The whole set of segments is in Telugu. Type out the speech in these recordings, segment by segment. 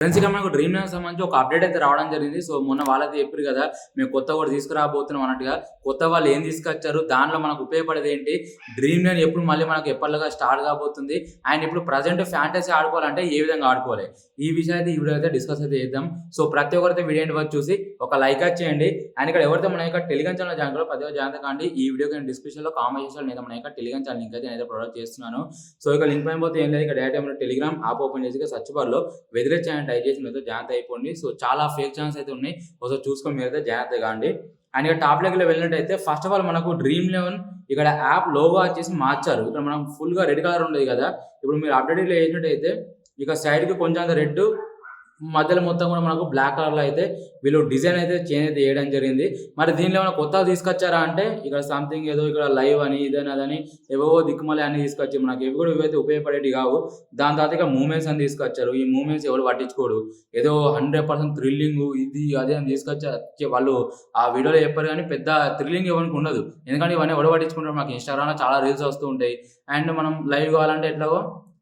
ఫ్రెండ్స్ ఇక మనకు డ్రీమ్ ల్యాండ్ సంబంధించి ఒక అప్డేట్ అయితే రావడం జరిగింది. సో మొన్న వాళ్ళైతే చెప్పారు కదా, మేము కొత్త కూడా తీసుకురాబోతున్నాం అన్నట్టుగా. కొత్త వాళ్ళు ఏం తీసుకొచ్చారు, దాంట్లో మనకు ఉపయోగపడేది ఏంటి, డ్రీమ్ ల్యాండ్ ఎప్పుడు మళ్ళీ మనకు ఎప్పటిలాగా స్టార్ట్ కాబోతుంది, అండ్ ఇప్పుడు ప్రజెంట్ ఫ్యాంటసీ ఆడుకోవాలంటే ఏ విధంగా ఆడుకోవాలి, ఈ విషయం అయితే ఈ వీడియో అయితే డిస్కస్ అయితే చేద్దాం. సో ప్రతి ఒక్కరైతే వీడియో వరకు చూసి ఒక లైక్ చేయండి. అండ్ ఇక్కడ ఎవరైతే మన యొక్క టెలిగ్రామ్ ఛానల్ జాయిన్ కావాలో ప్రతి ఒక్క జాయిన్ కాండి. ఈ వీడియోకి నేను డిస్క్రిప్షన్లో కామెంట్ చేసాను, నేను మన యొక్క టెలిగ్రామ్ ఛానల్ లింక్ అయితే నేను ప్రొవైడ్ చేస్తున్నాను. సో ఇక లింక్ పైన పోతే ఏం లేదు, ఇక్కడ డైరెక్ట్ టెలిగ్రామ్ యాప్ ఓపెన్ చేసి సర్చ్ బార్లో వెదిరే ఛానల్ టైప్ చేసి మీతో జాయిన్ అయిపోండి. సో చాలా ఫేక్ ఛానల్స్ అయితే ఉన్నాయి, ఒకసారి చూసుకొని మీరైతే జాగ్రత్త కాండి. అండ్ ఇక టాప్ లెవెల్లో వెళ్ళినట్టయితే ఫస్ట్ ఆఫ్ ఆల్ మనకు డ్రీమ్ లెవెన్ ఇక్కడ యాప్ లోగో వచ్చేసి మార్చారు. ఇక్కడ మనం ఫుల్గా రెడ్ కలర్ ఉండేది కదా, ఇప్పుడు మీరు అప్డేట్లో వేసినట్టయితే ఇక సైడ్కి కొంచెం అంత రెడ్, మధ్యలో మొత్తం కూడా మనకు బ్లాక్ కలర్లో అయితే వీళ్ళు డిజైన్ అయితే చేంజ్ అయితే చేయడం జరిగింది. మరి దీనిలో ఏమైనా కొత్తగా తీసుకొచ్చారా అంటే ఇక్కడ సంథింగ్ ఏదో ఇక్కడ లైవ్ అని ఇదని అదని ఏవో దిక్కుమలే అన్ని తీసుకొచ్చి మనకి ఇవి కూడా ఇవైతే ఉపయోగపడేవి కావు. దాని తర్వాత ఇక మూమెంట్స్ అని తీసుకొచ్చారు. ఈ మూమెంట్స్ ఎవరు పట్టించుకోడు, ఏదో 100% థ్రిల్లింగ్ ఇది అదే అని తీసుకొచ్చి వాళ్ళు ఆ వీడియోలో చెప్పారు, కానీ పెద్ద థ్రిల్లింగ్ ఎవరికి ఉండదు. ఎందుకంటే ఇవన్నీ ఎవరు పట్టించుకుంటారు, మనకి ఇన్స్టాగ్రామ్లో చాలా రీల్స్ వస్తూ ఉంటాయి. అండ్ మనం లైవ్ కావాలంటే ఎట్లాగో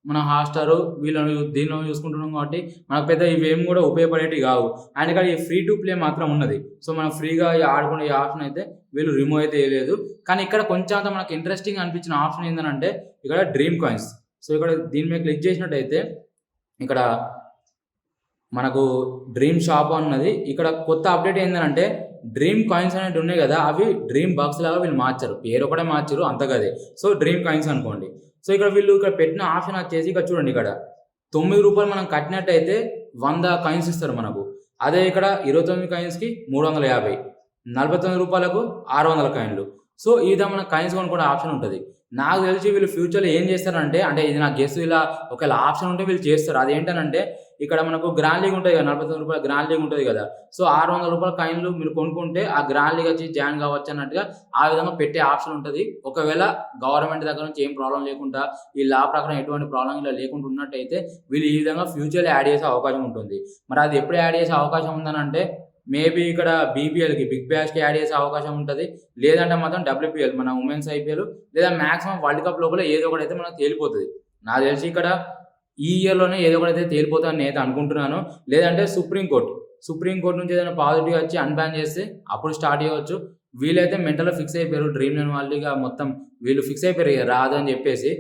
మన హాట్‌స్టార్ వీళ్ళని దీనిలో చూసుకుంటున్నాం కాబట్టి మనకు పెద్ద ఇవేం కూడా ఉపయోగపడేటివి కావు. అండ్ ఇక్కడ ఈ ఫ్రీ టు ప్లే మాత్రం ఉన్నది. సో మనం ఫ్రీగా ఆడుకునే ఈ ఆప్షన్ అయితే వీళ్ళు రిమూవ్ అయితే వేయలేదు. కానీ ఇక్కడ కొంచెం అంత మనకు ఇంట్రెస్టింగ్ అనిపించిన ఆప్షన్ ఏంటంటే ఇక్కడ డ్రీమ్ కాయిన్స్. సో ఇక్కడ దీని మీద క్లిక్ చేసినట్టయితే ఇక్కడ మనకు డ్రీమ్ షాప్ అన్నది. ఇక్కడ కొత్త అప్డేట్ ఏంటంటే డ్రీమ్ కాయిన్స్ అనేవి ఉన్నాయి కదా, అవి డ్రీమ్ బాక్స్ లాగా వీళ్ళు మార్చారు, పేరు ఒకటే మార్చారు అంతగదే. సో డ్రీమ్ కాయిన్స్ అనుకోండి. సో ఇక్కడ వీళ్ళు ఇక్కడ పెట్టిన ఆప్షన్ వచ్చేసి ఇక్కడ చూడండి, ఇక్కడ 9 రూపాయలు మనం కట్టినట్టయితే 100 కాయిన్స్ ఇస్తారు మనకు. అదే ఇక్కడ 29 కాయిన్స్కి 350, 49 రూపాయలకు 600 కాయిన్లు. సో ఈ విధంగా మన కాయిన్స్ కొనుక్కునే ఆప్షన్ ఉంటుంది. నాకు తెలిసి వీళ్ళు ఫ్యూచర్లో ఏం చేస్తారంటే, అంటే ఇది నాకు గెస్, ఇలా ఒకవేళ ఆప్షన్ ఉంటే వీళ్ళు చేస్తారు. అదేంటనంటే ఇక్కడ మనకు గ్రాండ్ లీగ్ ఉంటుంది కదా, 49 రూపాయల గ్రాండ్ లీగ్ ఉంటుంది కదా. సో 600 రూపాయల కాయిన్లు మీరు కొనుక్కుంటే ఆ గ్రాండ్ లీగ్ వచ్చి జాయిన్ కావచ్చు అన్నట్టుగా ఆ విధంగా పెట్టే ఆప్షన్ ఉంటుంది. ఒకవేళ గవర్నమెంట్ దగ్గర నుంచి ఏం ప్రాబ్లం లేకుండా, ఈ లా ప్రకారం ఎటువంటి ప్రాబ్లం ఇలా లేకుండా ఉన్నట్టయితే వీళ్ళు ఈ విధంగా ఫ్యూచర్లో యాడ్ చేసే అవకాశం ఉంటుంది. మరి అది ఎప్పుడు యాడ్ చేసే అవకాశం ఉందనంటే మేబీ ఇక్కడ బీపీఎల్కి బిగ్ బ్యాష్కి యాడ్ చేసే అవకాశం ఉంటుంది. లేదంటే మాత్రం డబ్ల్యూపీఎల్ మన ఉమెన్స్ ఐపీఎల్ లేదా మ్యాక్సిమం వరల్డ్ కప్ లోపల ఏదో ఒకటి అయితే మనకు తేలిపోతుంది. నాకు తెలిసి ఇక్కడ ఈ ఇయర్లోనే ఏదో ఒకటి అయితే తేలిపోతుందని నేను అనుకుంటున్నాను. లేదంటే సుప్రీంకోర్టు నుంచి ఏదైనా పాజిటివ్ వచ్చి అన్బ్యాన్ చేస్తే అప్పుడు స్టార్ట్ చేయవచ్చు. వీళ్ళైతే మెంటల్లో ఫిక్స్ అయిపోయారు, డ్రీమ్ లెవెన్ వాళ్ళుగా మొత్తం వీళ్ళు ఫిక్స్ అయిపోయారు రాదు అని చెప్పేసి.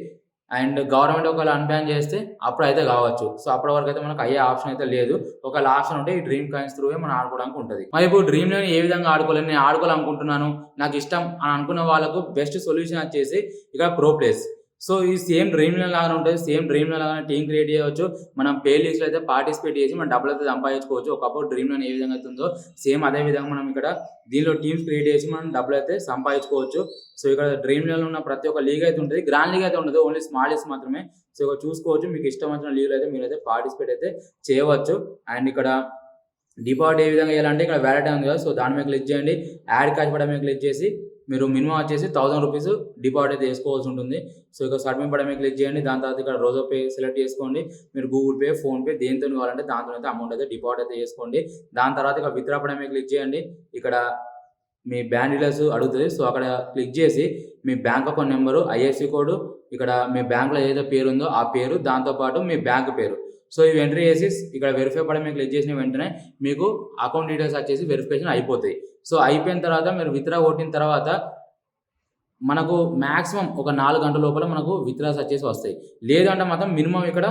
అండ్ గవర్నమెంట్ ఒకవేళ అన్బ్యాన్ చేస్తే అప్పుడు అయితే కావచ్చు. సో అప్పటి వరకు అయితే మనకు అయ్యే ఆప్షన్ అయితే లేదు. ఒకవేళ ఆప్షన్ ఉంటే ఈ డ్రీమ్ కాయిన్స్ త్రూ మనం ఆడుకోవడానికి ఉంటుంది. మరి ఇప్పుడు డ్రీమ్ లెవెన్ ఏ విధంగా ఆడుకోలేదు, నేను ఆడుకోవాలనుకుంటున్నాను, నాకు ఇష్టం అని అనుకున్న వాళ్ళకు బెస్ట్ సొల్యూషన్ వచ్చేసి ఇక్కడ ప్రో ప్లేస్. సో ఈ సేమ్ డ్రీమ్ లెవెన్ లాగానే ఉంటుంది, సేమ్ డ్రీమ్ లెవెన్ లాగానే టీం క్రియేట్ చేయవచ్చు. మనం పే లిస్ట్లో అయితే పార్టిసిపేట్ చేసి మనం డబ్బులు అయితే సంపాదించుకోవచ్చు. ఒకప్పుడు డ్రీమ్ లెవెన్ ఏ విధంగా అవుతుందో సేమ్ అదే విధంగా మనం ఇక్కడ దీనిలో టీమ్స్ క్రియేట్ చేసి మనం డబ్బులు అయితే సంపాదించుకోవచ్చు. సో ఇక్కడ డ్రీమ్ లెవెన్ ఉన్న ప్రతి ఒక్క లీగ్ అయితే ఉంటుంది, గ్రాండ్ లీగ్ అయితే ఉండదు, ఓన్లీ స్మాల్ లీగ్స్ మాత్రమే. సో ఇక్కడ చూసుకోవచ్చు, మీకు ఇష్టం వచ్చిన లీగ్లో అయితే మీరైతే పార్టిసిపేట్ అయితే చేయవచ్చు. అండ్ ఇక్కడ డిపాజిట్ ఏ విధంగా చేయాలంటే ఇక్కడ వ్యాలెట్ ఉంది కదా, సో దాని మీద క్లిక్ చేయండి. యాడ్ క్యాష్ పడే మీద క్లిక్ చేసి మీరు మినిమం వచ్చేసి 1000 రూపీస్ డిపాజిట్ అయితే చేసుకోవాల్సి ఉంటుంది. సో ఇక సబ్మిట్ పడే మీద క్లిక్ చేయండి. దాని తర్వాత ఇక్కడ రోజో పే సెలెక్ట్ చేసుకోండి. మీరు గూగుల్ పే, ఫోన్పే దేంతో కావాలంటే దాంతో అయితే అమౌంట్ అయితే డిపాజిట్ అయితే చేసుకోండి. దాని తర్వాత ఇక విత్డ్రా పడే మీద క్లిక్ చేయండి. ఇక్కడ మీ బ్యాంక్ డీటెయిల్స్ అడుగుతుంది. సో అక్కడ క్లిక్ చేసి మీ bank account number, IFSC code, ఇక్కడ మీ బ్యాంక్లో ఏదైతే పేరు ఉందో ఆ పేరు, దాంతోపాటు మీ బ్యాంక్ పేరు, సో ఇవి ఎంట్రీ చేసి ఇక్కడ వెరిఫై పడే మీకు క్లిక్ చేసిన వెంటనే మీకు అకౌంట్ డీటెయిల్స్ వచ్చేసి వెరిఫికేషన్ అయిపోతాయి. సో అయిపోయిన తర్వాత మీరు విత్డ్రా కొట్టిన తర్వాత మనకు మ్యాక్సిమం ఒక 4 గంటల లోపల మనకు విత్డ్రాస్ వచ్చేసి వస్తాయి. లేదంటే మాత్రం మినిమం ఇక్కడ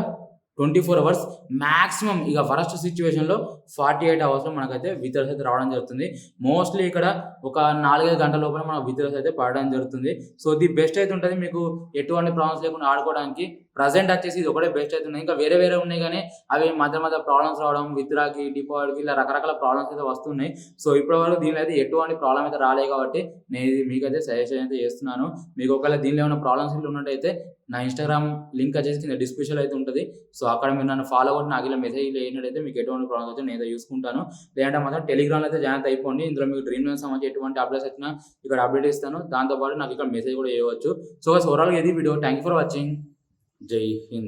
24 అవర్స్, మ్యాక్సిమం ఇక వరస్ట్ సిచ్యువేషన్లో 48 అవర్స్లో మనకైతే విత్డ్రాస్ అయితే రావడం జరుగుతుంది. మోస్ట్లీ ఇక్కడ ఒక 4-5 గంటల లోపల మన విత్డ్రాస్ అయితే పడడం జరుగుతుంది. సో ది బెస్ట్ అయితే ఉంటుంది, మీకు ఎటువంటి ప్రాబ్లమ్స్ లేకుండా ఆడుకోవడానికి. ప్రజెంట్ వచ్చేసి ఇది ఒకటే బెస్ట్ అవుతుంది. ఇంకా వేరే ఉన్నాయి కానీ అవి మధ్య ప్రాబ్లమ్స్ రావడం, విత్డ్రాకి, డిపాజిట్కి ఇలా రకరకాల ప్రాబ్లమ్స్ అయితే వస్తున్నాయి. సో ఇప్పటివరకు దీనిలో అయితే ఎటువంటి ప్రాబ్లం అయితే రాలేదు కాబట్టి నేను ఇది మీకైతే సజెషన్ అయితే చేస్తున్నాను. మీకు ఒకవేళ దీనిలో ఏమైనా ప్రాబ్లమ్స్ ఉన్నట్టయితే నా ఇన్స్టాగ్రామ్ లింక్ వచ్చేసి కింద డిస్క్రిప్షన్లో అయితే ఉంటుంది. సో అక్కడ మీరు నన్ను ఫాలో అవ్వండి. నాకు ఇలా మెసేజ్ అయినట్టయితే మీకు ఎటువంటి ప్రాబ్లమ్స్ అయితే నేను చూసుకుంటాను. లేదంటే మాత్రం టెలిగ్రామ్లో అయితే జాయిన్ అయిపోండి. ఇందులో మీకు డ్రీమ్ లెవెన్ సంబంధించి ఎటువంటి అప్డేట్స్ వచ్చినా ఇక్కడ అప్డేట్ ఇస్తాను. దాంతోపాటు నాకు ఇక్కడ మెసేజ్ కూడా చేయవచ్చు. సో ఓవరాల్గా ఇది video. Thank you for watching. జై హింద్.